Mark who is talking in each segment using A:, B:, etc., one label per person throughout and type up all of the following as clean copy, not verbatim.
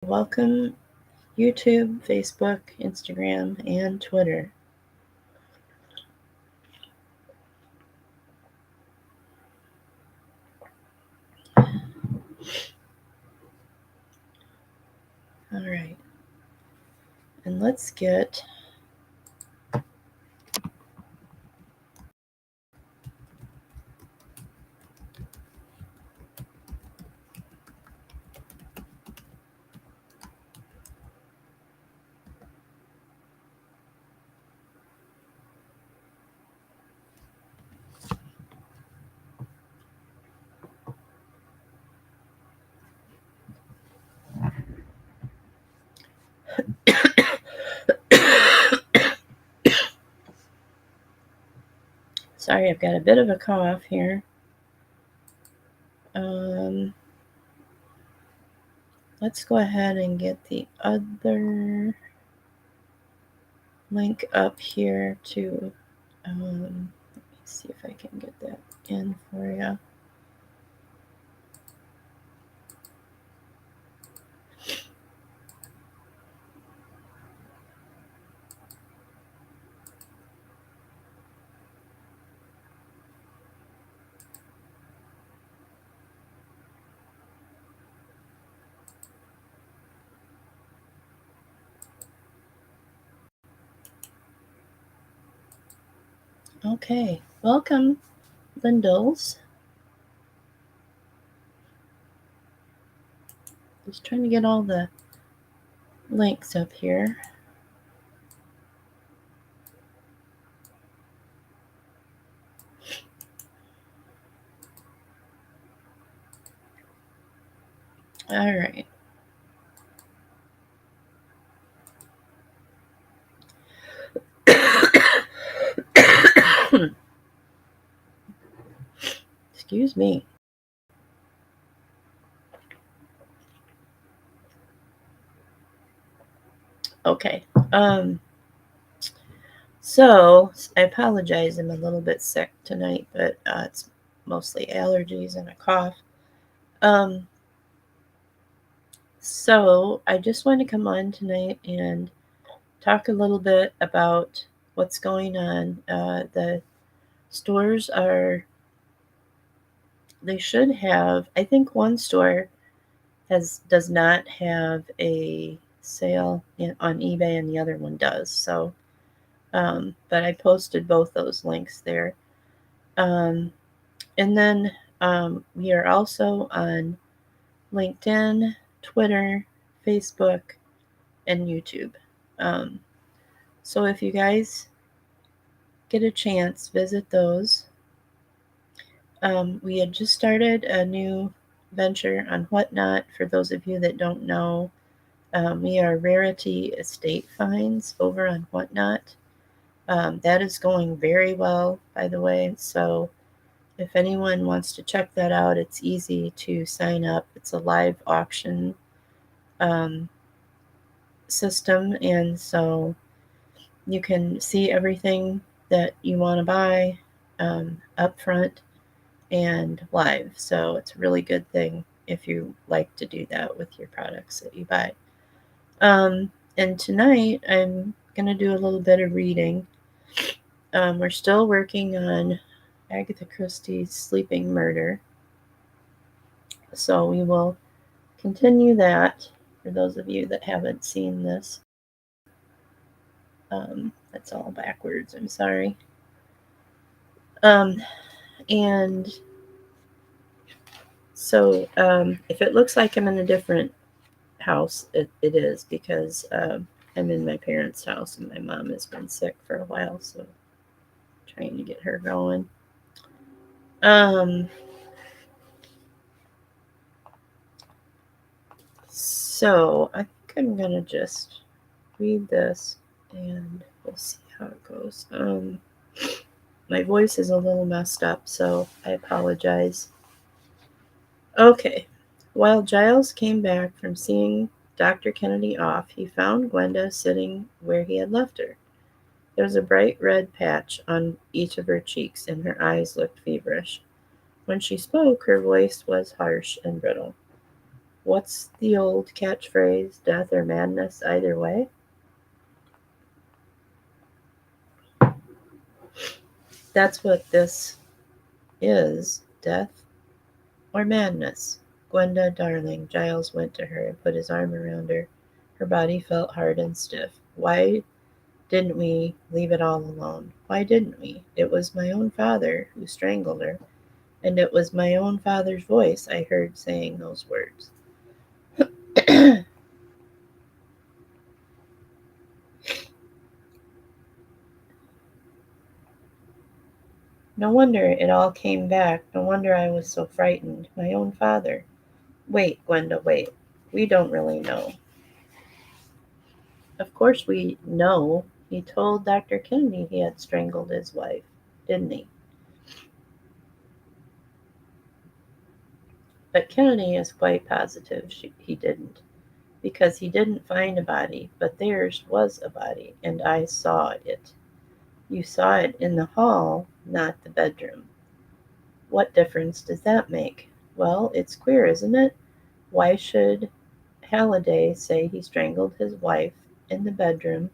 A: Welcome YouTube, Facebook, Instagram, and Twitter. All right, and let's get sorry, I've got a bit of a cough here. Um, let's go ahead and get the other link up here to. Let me see if I can get that in for you. Okay, welcome, Lindles. Just trying to get all the links up here. All right. Excuse me. Okay. So I apologize. I'm a little bit sick tonight, but it's mostly allergies and a cough. Um, so I just want to come on tonight and talk a little bit about what's going on. The stores are. They should have. I think one store does not have a sale on eBay, and the other one does. So, but I posted both those links there. Um, and then we are also on LinkedIn, Twitter, Facebook, and YouTube. Um, so if you guys get a chance, visit those. We had just started a new venture on Whatnot. For those of you that don't know, we are Rarity Estate Finds over on Whatnot. That is going very well, by the way. So if anyone wants to check that out, it's easy to sign up. It's a live auction um, system, and so you can see everything that you want to buy up front and live. So it's a really good thing if you like to do that with your products that you buy. And tonight I'm going to do a little bit of reading. We're still working on Agatha Christie's Sleeping Murder. So we will continue that for those of you that haven't seen this. That's all backwards, I'm sorry. And so if it looks like I'm in a different house, it is because I'm in my parents' house and my mom has been sick for a while, so I'm trying to get her going. So I think I'm gonna just read this and we'll see how it goes. My voice is a little messed up, so I apologize. Okay. While Giles came back from seeing Dr. Kennedy off, he found Gwenda sitting where he had left her. There was a bright red patch on each of her cheeks, and her eyes looked feverish. When she spoke, her voice was harsh and brittle. What's the old catchphrase? Death or madness, either way? That's what this is, death or madness. Gwenda, darling, Giles went to her and put his arm around her. Her body felt hard and stiff. Why didn't we leave it all alone? Why didn't we? It was my own father who strangled her, and it was my own father's voice I heard saying those words. No wonder it all came back. No wonder I was so frightened. My own father. Wait, Gwenda, wait. We don't really know. Of course we know. He told Dr. Kennedy he had strangled his wife, didn't he? But Kennedy is quite positive he didn't, because he didn't find a body, but theirs was a body, and I saw it. You saw it in the hall, not the bedroom. What difference does that make? Well, it's queer, isn't it? Why should Halliday say he strangled his wife in the bedroom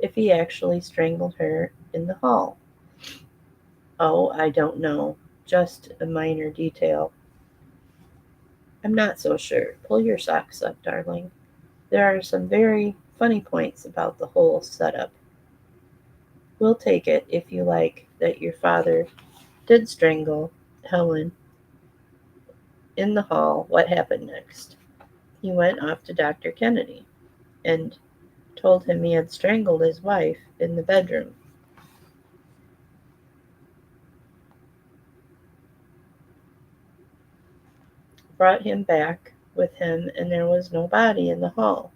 A: if he actually strangled her in the hall? Oh, I don't know. Just a minor detail. I'm not so sure. Pull your socks up, darling. There are some very funny points about the whole setup. We'll take it, if you like, that your father did strangle Helen in the hall. What happened next? He went off to Dr. Kennedy and told him he had strangled his wife in the bedroom. Brought him back with him, and there was no body in the hall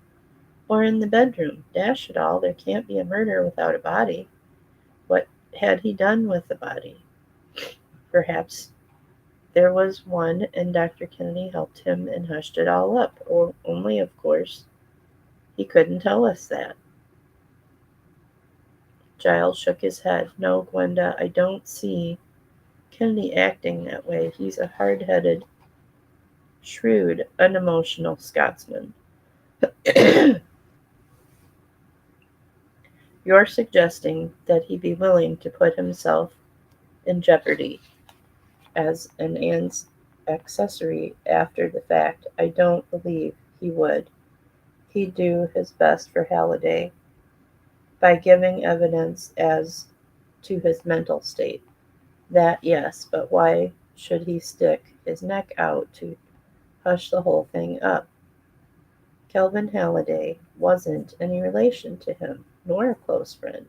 A: or in the bedroom. Dash it all, there can't be a murder without a body. What had he done with the body? Perhaps there was one, and Dr. Kennedy helped him and hushed it all up. Or only, of course, he couldn't tell us that. Giles shook his head. No, Gwenda, I don't see Kennedy acting that way. He's a hard-headed, shrewd, unemotional Scotsman. You're suggesting that he be willing to put himself in jeopardy as an accessory after the fact. I don't believe he would. He'd do his best for Halliday by giving evidence as to his mental state. That, yes, but why should he stick his neck out to hush the whole thing up? Kelvin Halliday wasn't any relation to him, nor a close friend.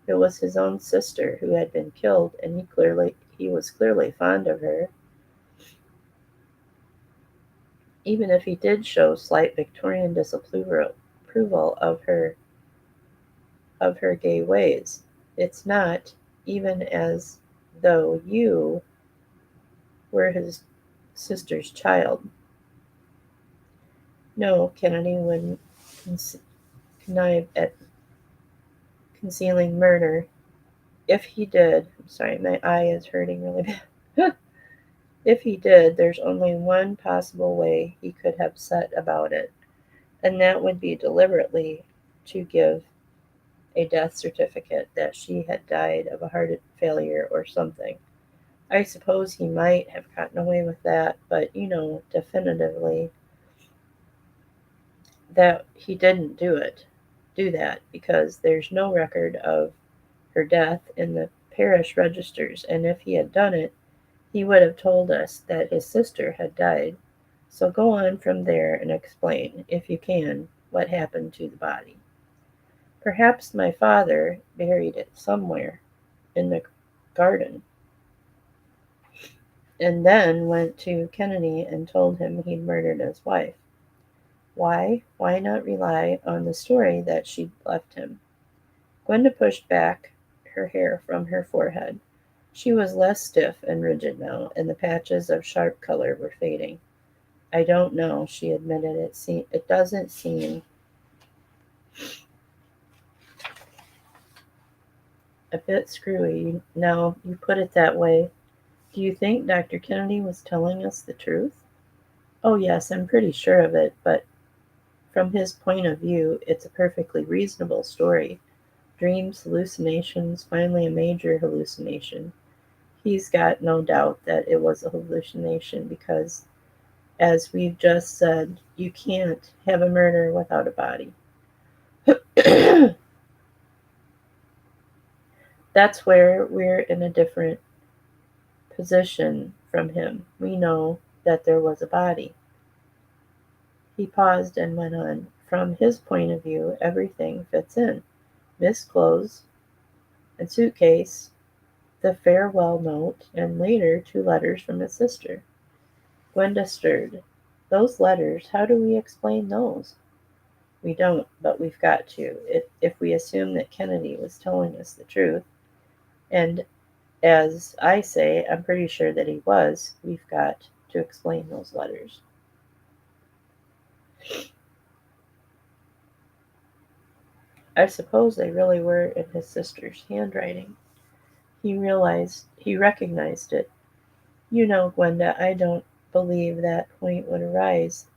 A: It was his own sister who had been killed, and he was clearly fond of her. Even if he did show slight Victorian disapproval of her gay ways, it's not even as though you were his sister's child. No, Kennedy wouldn't connive at concealing murder. If he did, I'm sorry, my eye is hurting really bad. If he did, there's only one possible way he could have set about it, and that would be deliberately to give a death certificate that she had died of a heart failure or something. I suppose he might have gotten away with that, but definitively that he didn't do that because there's no record of her death in the parish registers, and if he had done it, he would have told us that his sister had died. So go on from there and explain, if you can, what happened to the body. Perhaps my father buried it somewhere in the garden, and then went to Kennedy and told him he'd murdered his wife. Why? Why not rely on the story that she'd left him? Gwenda pushed back her hair from her forehead. She was less stiff and rigid now, and the patches of sharp color were fading. I don't know, she admitted. It doesn't seem a bit screwy. Now you put it that way. Do you think Dr. Kennedy was telling us the truth? Oh, yes, I'm pretty sure of it, but from his point of view, it's a perfectly reasonable story. Dreams, hallucinations, finally a major hallucination. He's got no doubt that it was a hallucination because, as we've just said, you can't have a murder without a body. That's where we're in a different position from him. We know that there was a body. He paused and went on. From his point of view, everything fits in. Missed clothes and suitcase, the farewell note, and later 2 letters from his sister. Gwenda stirred. Those letters, how do we explain those? We don't, but we've got to, if we assume that Kennedy was telling us the truth. And as I say, I'm pretty sure that he was, we've got to explain those letters. I suppose they really were in his sister's handwriting. He recognized it. You know, Gwenda, I don't believe that point would arise.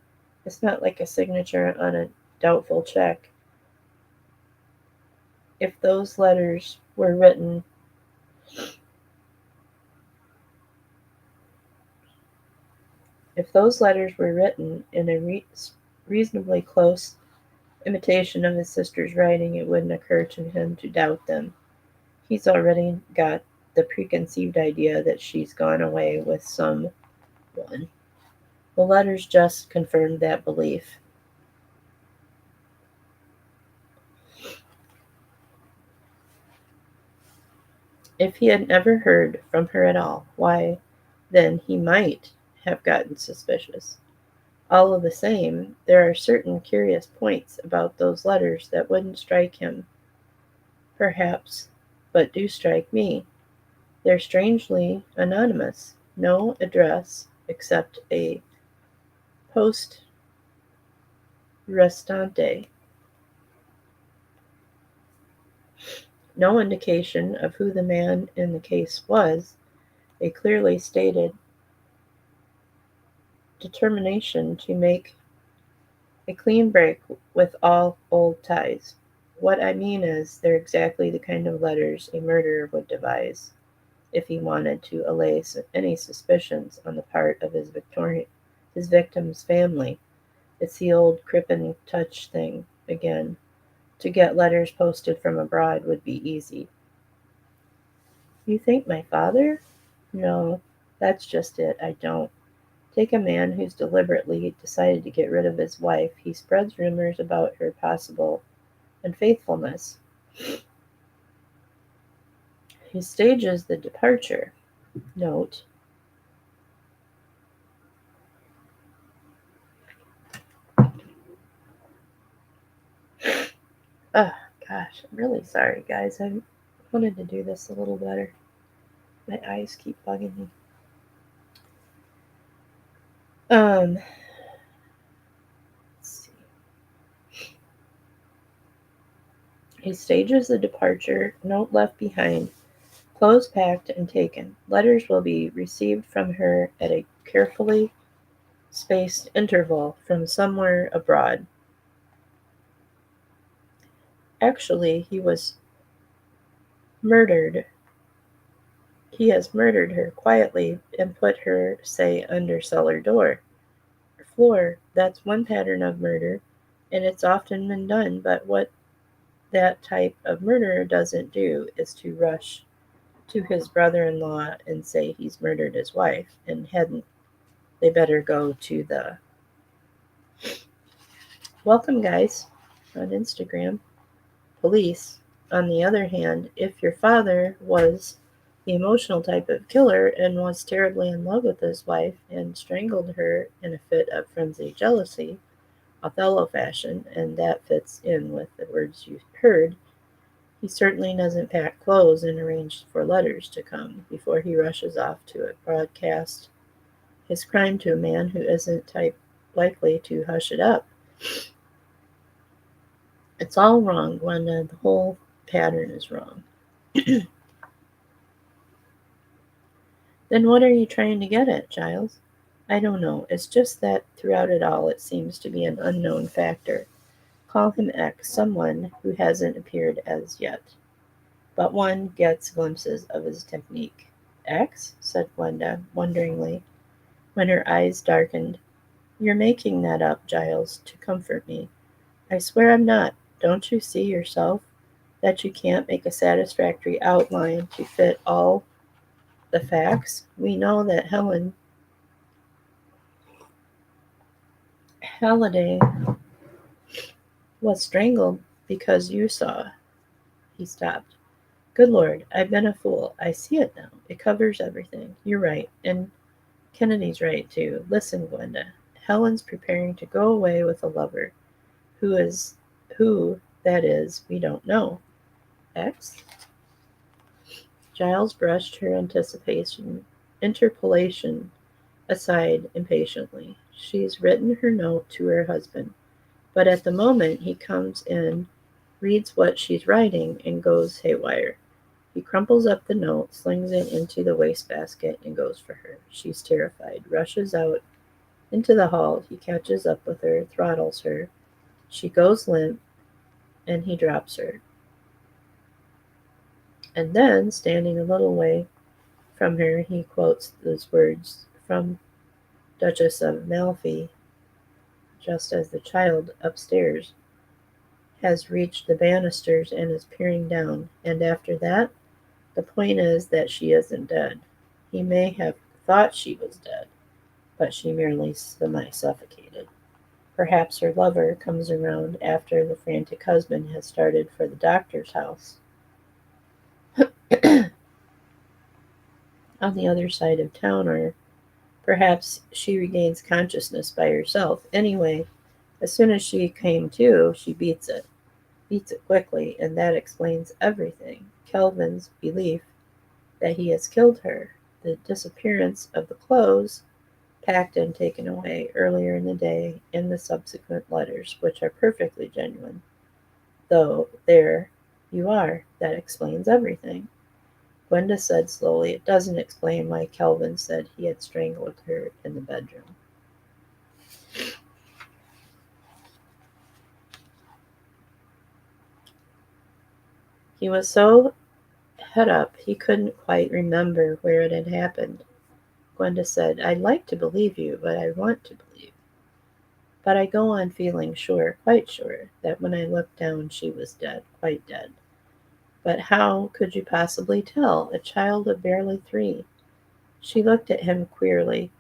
A: It's not like a signature on a doubtful check. If those letters were written if those letters were written in a reasonably close imitation of his sister's writing, it wouldn't occur to him to doubt them. He's already got the preconceived idea that she's gone away with someone. The letters just confirmed that belief. If he had never heard from her at all, why, then he might have gotten suspicious. All of the same, there are certain curious points about those letters that wouldn't strike him, perhaps, but do strike me. They're strangely anonymous. No address except a poste restante. No indication of who the man in the case was. A clearly stated determination to make a clean break with all old ties. What I mean is, they're exactly the kind of letters a murderer would devise if he wanted to allay any suspicions on the part of his victim's family. It's the old Crippen touch thing again. To get letters posted from abroad would be easy. You think my father? No, that's just it. I don't. Take a man who's deliberately decided to get rid of his wife. He spreads rumors about her possible unfaithfulness. He stages the departure. Note. Oh, gosh, I'm really sorry, guys. I wanted to do this a little better. My eyes keep bugging me. Let's see. He stages the departure, note left behind, clothes packed and taken. Letters will be received from her at a carefully spaced interval from somewhere abroad. Actually, he has murdered her quietly and put her, say, under cellar door or floor. That's one pattern of murder, and it's often been done, but what that type of murderer doesn't do is to rush to his brother-in-law and say he's murdered his wife, and hadn't they better go to the welcome guys on Instagram police. On the other hand, if your father was the emotional type of killer and was terribly in love with his wife and strangled her in a fit of frenzied jealousy, Othello fashion, and that fits in with the words you heard, he certainly doesn't pack clothes and arrange for letters to come before he rushes off to broadcast his crime to a man who isn't likely to hush it up. It's all wrong, Gwenda. The whole pattern is wrong. Then what are you trying to get at, Giles? I don't know. It's just that throughout it all, it seems to be an unknown factor. Call him X, someone who hasn't appeared as yet. But one gets glimpses of his technique. X? Said Gwenda, wonderingly, when her eyes darkened. You're making that up, Giles, to comfort me. I swear I'm not. Don't you see yourself that you can't make a satisfactory outline to fit all the facts? We know that Helen Halliday was strangled because you saw. He stopped. Good Lord, I've been a fool. I see it now. It covers everything. You're right. And Kennedy's right, too. Listen, Gwenda. Helen's preparing to go away with a lover. Who that is, we don't know. X? Giles brushed her interpolation aside impatiently. She's written her note to her husband, but at the moment he comes in, reads what she's writing, and goes haywire. He crumples up the note, slings it into the wastebasket, and goes for her. She's terrified, rushes out into the hall. He catches up with her, throttles her. She goes limp, and he drops her. And then, standing a little way from her, he quotes those words from Duchess of Malfi, just as the child upstairs has reached the banisters and is peering down. And after that, the point is that she isn't dead. He may have thought she was dead, but she merely semi-suffocated. Perhaps her lover comes around after the frantic husband has started for the doctor's house on the other side of town, or perhaps she regains consciousness by herself. Anyway, as soon as she came to, she beats it quickly, and that explains everything. Kelvin's belief that he has killed her, the disappearance of the clothes packed and taken away earlier in the day, and the subsequent letters, which are perfectly genuine. Though there you are, that explains everything. Gwenda said slowly, it doesn't explain why Kelvin said he had strangled her in the bedroom. He was so head up he couldn't quite remember where it had happened. Gwenda said, I'd like to believe you, but I want to believe. But I go on feeling sure, quite sure, that when I looked down she was dead, quite dead. But how could you possibly tell, a child of barely 3? She looked at him queerly.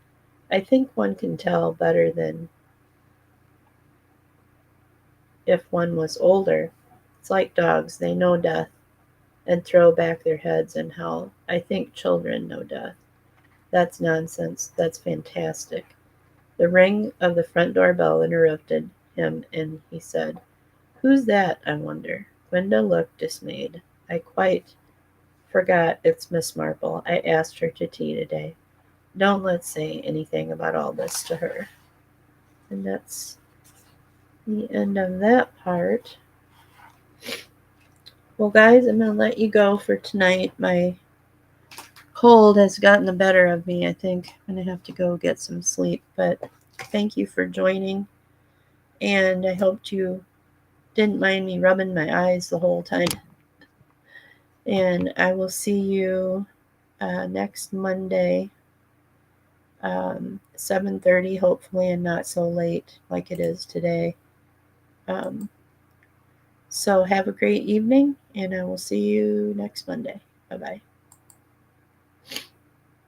A: I think one can tell better than if one was older. It's like dogs, they know death and throw back their heads and howl. I think children know death. That's nonsense. That's fantastic. The ring of the front door bell interrupted him, and he said, Who's that, I wonder? Gwenda looked dismayed. I quite forgot it's Miss Marple. I asked her to tea today. Don't let's say anything about all this to her. And that's the end of that part. Well, guys, I'm going to let you go for tonight. My cold has gotten the better of me. I think I'm going to have to go get some sleep. But thank you for joining. And I hoped you didn't mind me rubbing my eyes the whole time. And I will see you next Monday, 7:30, hopefully, and not so late like it is today. Um, so have a great evening, and I will see you next Monday. Bye-bye.